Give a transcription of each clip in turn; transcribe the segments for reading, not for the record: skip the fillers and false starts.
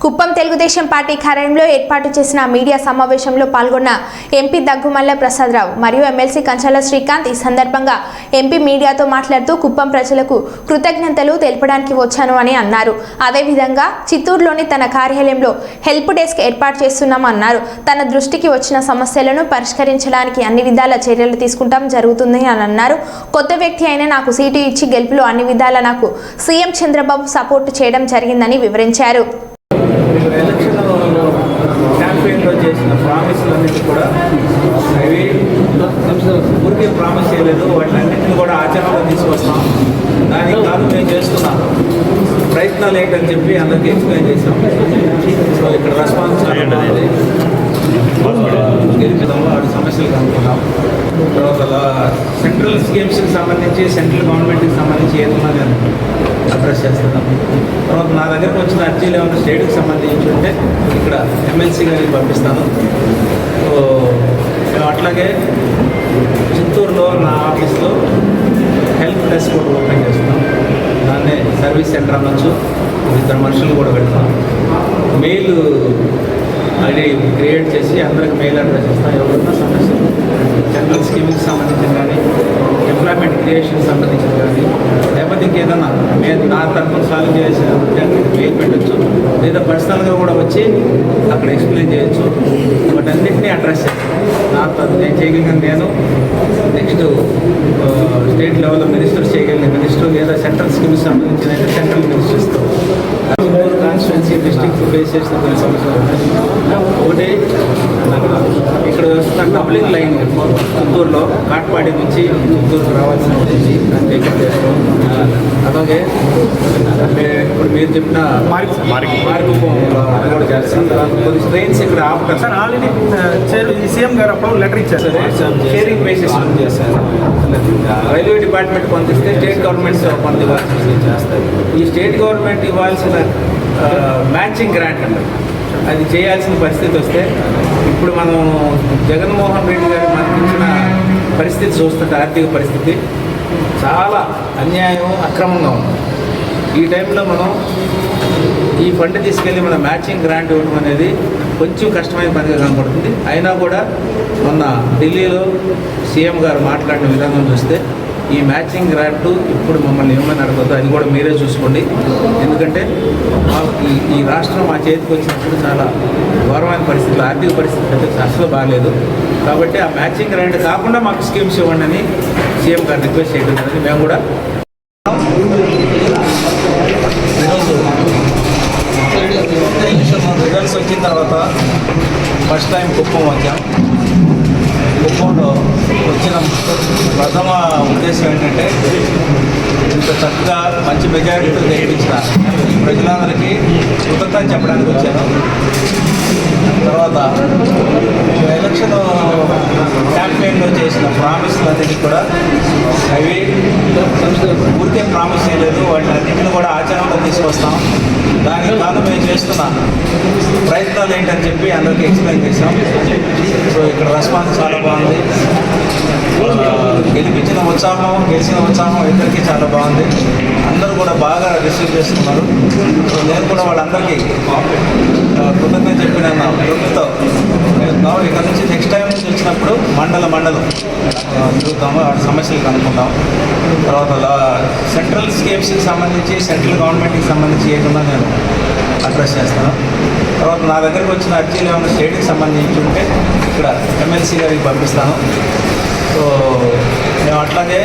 Kuppam Telugu Desam party కార్యాలయంలో ఏర్పాటు చేసిన మీడియా సమావేశంలో పాల్గొన్న ఎంపీ దగ్గుమల్ల ప్రసాదరావు మరియు ఎమ్మెల్సీ కంచాల శ్రీకాంత్ ఈ సందర్భంగా ఎంపీ మీడియాతో మాట్లాడుతూ కుప్పం ప్రజలకు కృతజ్ఞతలు తెలపడానికి వచ్చాను అని అన్నారు. అదేవిధంగా చిత్తూరులోని తన కార్యాలయంలో హెల్ప్ డెస్క్ ఏర్పాటు చేస్తున్నామన్నారు. తన దృష్టికి వచ్చిన సమస్యలను పరిష్కరించడానికి అన్ని విధాల చర్యలు తీసుకుంటాం జరుగుతుంది అని అన్నారు. కొత్త వ్యక్తి అయినా నాకు సీటు ఇచ్చి గెలుపులో అన్ని విధాల నాకు సీఎం చంద్రబాబు సపోర్ట్ చేయడం జరిగిందని వివరించారు. క్యాంపెయిన్లో చేసిన ప్రామిస్లన్నింటి కూడా అవి ఊరికే ప్రామిస్ చేయలేదు, వాటిలన్నింటినీ కూడా ఆచరణలో తీసుకొస్తాం. దానికి కాదు మేము చేస్తున్న ప్రయత్నాలు ఏంటని చెప్పి అందరికీ ఎక్స్ప్లెయిన్ చేసాం. సో ఇక్కడ రెస్పాన్స్ గెలిపిదాము, వాటి సమస్యలు కనుక్కున్నాం. తర్వాత సెంట్రల్ స్కీమ్స్కి సంబంధించి సెంట్రల్ గవర్నమెంట్కి సంబంధించి ఏదన్నా నేను అడ్రస్ చేస్తున్నాం. తర్వాత నా దగ్గరకు వచ్చిన అర్జీలు ఏమైనా స్టేట్కి సంబంధించి ఉంటే ఇక్కడ ఎమ్మెల్సీ గారికి పంపిస్తాను. సో అట్లాగే చిత్తూరులో నా ఆఫీస్లో హెల్ప్ డెస్క్ కూడా ఓపెన్ చేస్తున్నాం. దాన్నే సర్వీస్ సెంటర్ అనొచ్చు. ఇద్దరు మనుషులు కూడా పెడతాం. మెయిల్ ఐడి క్రియేట్ చేసి అందరికి మెయిల్ అడ్రస్ ఇస్తాం. ఎవరైనా సమస్యలు జనరల్ స్కీమ్కి సంబంధించిన కానీ ఎంప్లాయ్మెంట్ క్రియేషన్ సంబంధించిన కానీ లేకపోతే ఇంకేదన్నా మేము నా తరఫున సాల్వ్ చేసిన మెయిల్ పెట్టచ్చు, లేదా పర్సనల్గా కూడా వచ్చి అక్కడ ఎక్స్ప్లెయిన్ చేయొచ్చు. వాటన్నింటినీ అడ్రస్ చేస్తాను. నేను చేయగలిగిన నేను నెక్స్ట్ స్టేట్ లెవెల్లో మినిస్టర్స్ చేయగలిగిన మినిస్టర్, లేదా సెంట్రల్ స్కీమ్కి సంబంధించిన సెంట్రల్ మినిస్టర్స్తో కాన్స్టిట్యున్సీ డిస్ట్రిక్ట్ ఫేస్ చేసిన కొన్ని సమస్యలు ఒకటి ఇక్కడ వస్తున్న డబ్లింగ్ లైన్ చిత్తూరులో కాట్పాడి నుంచి చిత్తూరుకు రావాల్సిన ఉంటుంది. దాన్ని టేకప్ చేస్తాం. అలాగే ఇప్పుడు మీరు చెప్పిన మార్గం కూడా చేస్తాం. కొన్ని ట్రైన్స్ ఇక్కడ ఆపుతారు సార్. ఆల్రెడీ సీఎం గారు అప్పుడు లెటర్ ఇచ్చారు సార్. షేరింగ్ బేసిస్ చేస్తారు. రైల్వే డిపార్ట్మెంట్ పంపిస్తే స్టేట్ గవర్నమెంట్స్ కొంత ఇవ్వాల్సి చేస్తారు. ఈ స్టేట్ గవర్నమెంట్ ఇవ్వాల్సిన మ్యాచింగ్ గ్రాంట్ అంటే అది చేయాల్సిన పరిస్థితి వస్తే ఇప్పుడు మనం జగన్మోహన్ రెడ్డి గారు మనకి ఇచ్చిన పరిస్థితి చూస్తుంటే ఆర్థిక పరిస్థితి చాలా అన్యాయం, అక్రమంగా ఉంది. ఈ టైంలో మనం ఈ ఫండ్ తీసుకెళ్ళి మన మ్యాచింగ్ గ్రాంట్ ఇవ్వడం అనేది కొంచెం కష్టమైన పనిగా కనపడుతుంది. అయినా కూడా మొన్న ఢిల్లీలో సీఎం గారు మాట్లాడిన విధానం చూస్తే ఈ మ్యాచింగ్ గ్రాంట్ ఇప్పుడు మమ్మల్ని ఏమని అడగద్దు, అది కూడా మీరే చూసుకోండి. ఎందుకంటే ఈ రాష్ట్రం మా చేతికి వచ్చినప్పుడు చాలా ఘోరమైన పరిస్థితులు, ఆర్థిక పరిస్థితి అయితే అసలు బాగాలేదు. కాబట్టి ఆ మ్యాచింగ్ గ్రాంట్ కాకుండా మాకు స్కీమ్స్ ఇవ్వండి అని సీఎం గారు రిక్వెస్ట్ చేయడం జరిగింది. మేము కూడా రిజల్ట్స్ వచ్చిన తర్వాత ఫస్ట్ టైం కుప్పం వచ్చాం. కుప్పంలో వచ్చిన ప్రథమ ఉద్దేశం ఏంటంటే ఇంత చక్కగా మంచి మెజారిటీతో గెలిపించిన ప్రజలందరికీ కృతజ్ఞత చెప్పడానికి వచ్చాను. తర్వాత ఎలక్షన్ క్యాంపెయిన్లో చేసిన ప్రామిస్లన్నింటినీ కూడా అవి ఊరికే ప్రామిస్ చేయలేదు, వాటిని అన్నింటినీ కూడా ఆచరణలో తీసుకొస్తాం. దానికి కాదు మేము చేస్తున్న ప్రయత్నాలు ఏంటని చెప్పి అందరికీ ఎక్స్ప్లెయిన్ చేసాం. సో ఇక్కడ రెస్పాన్స్ చాలా బాగుంది. గెలిచిన ఉత్సాహం ఇద్దరికీ చాలా బాగుంది. అందరూ కూడా బాగా రిసీవ్ చేస్తున్నారు. సో నేను కూడా వాళ్ళందరికీ కృతజ్ఞత చెప్పిన ప్రభుత్వం ఇక్కడ నుంచి నెక్స్ట్ టైం నుంచి వచ్చినప్పుడు మండలం చూద్దాము, వాటి సమస్యలు కనుక్కుంటాం. తర్వాత సెంట్రల్ స్కీమ్స్కి సంబంధించి సెంట్రల్ గవర్నమెంట్కి సంబంధించి ఏదన్నా నేను అడ్రస్ చేస్తాను. తర్వాత నా దగ్గరకు వచ్చిన అర్జీలు ఏమైనా స్టేట్కి సంబంధించి ఉంటే ఇక్కడ ఎమ్మెల్సీ గారికి పంపిస్తాను. సో మేము అట్లాగే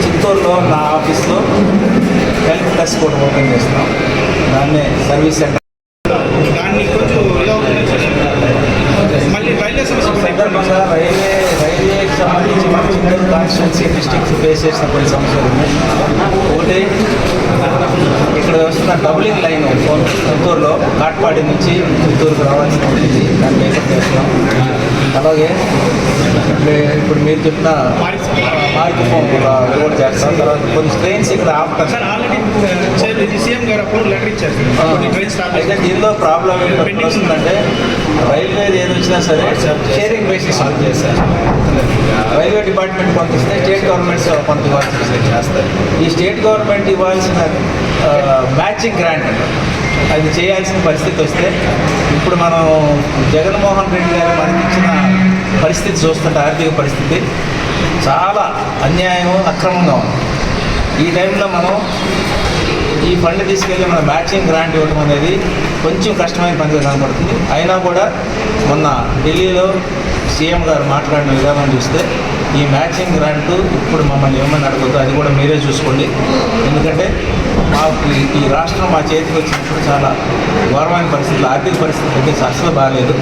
చిత్తూరులో నా ఆఫీస్లో హెల్ప్ డెస్క్ కూడా ఓపెన్ చేస్తున్నాం. దాన్నే సర్వీస్ సెంటర్. సందర్భంగా రైల్వేకి సంబంధించి మన చిత్తూరు కాన్స్టిట్యున్సీ డిస్ట్రిక్ట్ ఫేస్ చేసిన కొన్ని సమస్యలు ఉన్నాయి. ఒకటి ఇక్కడ వస్తున్న డబ్లింగ్ లైన్ చిత్తూరులో కాట్పాడి నుంచి చిత్తూరుకు రావాల్సిన ఉంటుంది. దాన్ని టేకప్ చేస్తున్నాం. అలాగే ఇప్పుడు మీరు చెప్పిన మార్గం కూడా చేస్తాం. తర్వాత కొన్ని ట్రైన్స్ ఇక్కడ ఆపుతారు సార్. ఆల్రెడీ సీఎం గారు అప్పుడు లెటర్ ఇచ్చారు. అయితే దీనిలో ప్రాబ్లం ఏంటంటే వస్తుందంటే రైల్వే ఏది వచ్చినా సరే షేరింగ్ బేసిస్ చేస్తారు. రైల్వే డిపార్ట్మెంట్ పంపిస్తే స్టేట్ గవర్నమెంట్స్ కొంత ఇవ్వాల్సి చేస్తారు. ఈ స్టేట్ గవర్నమెంట్ ఇవ్వాల్సిన మ్యాచింగ్ గ్రాంట్ అది చేయాల్సిన పరిస్థితి వస్తే ఇప్పుడు మనం జగన్మోహన్ రెడ్డి గారు మనకి ఇచ్చిన పరిస్థితి చూస్తుంటే ఆర్థిక పరిస్థితి చాలా అన్యాయం అక్రమంగా ఉంది. ఈ టైంలో మనం ఈ ఫండ్ తీసుకెళ్ళి మన మ్యాచింగ్ గ్రాంట్ ఇవ్వడం అనేది కొంచెం కష్టమైన పనిగా కనపడుతుంది. అయినా కూడా మొన్న ఢిల్లీలో సీఎం గారు మాట్లాడిన విధానం చూస్తే ఈ మ్యాచింగ్ గ్రాంట్ ఇప్పుడు మమ్మల్ని ఏమని అడగదు, అది కూడా మీరే చూసుకోండి. ఎందుకంటే మాకు ఈ రాష్ట్రం మా చేతికి వచ్చినప్పుడు చాలా ఘోరమైన పరిస్థితులు, ఆర్థిక పరిస్థితులు అయితే అసలు బాగాలేదు.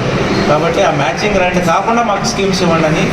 కాబట్టి ఆ మ్యాచింగ్ గ్రాంట్ కాకుండా మాకు స్కీమ్స్ ఇవ్వండి అని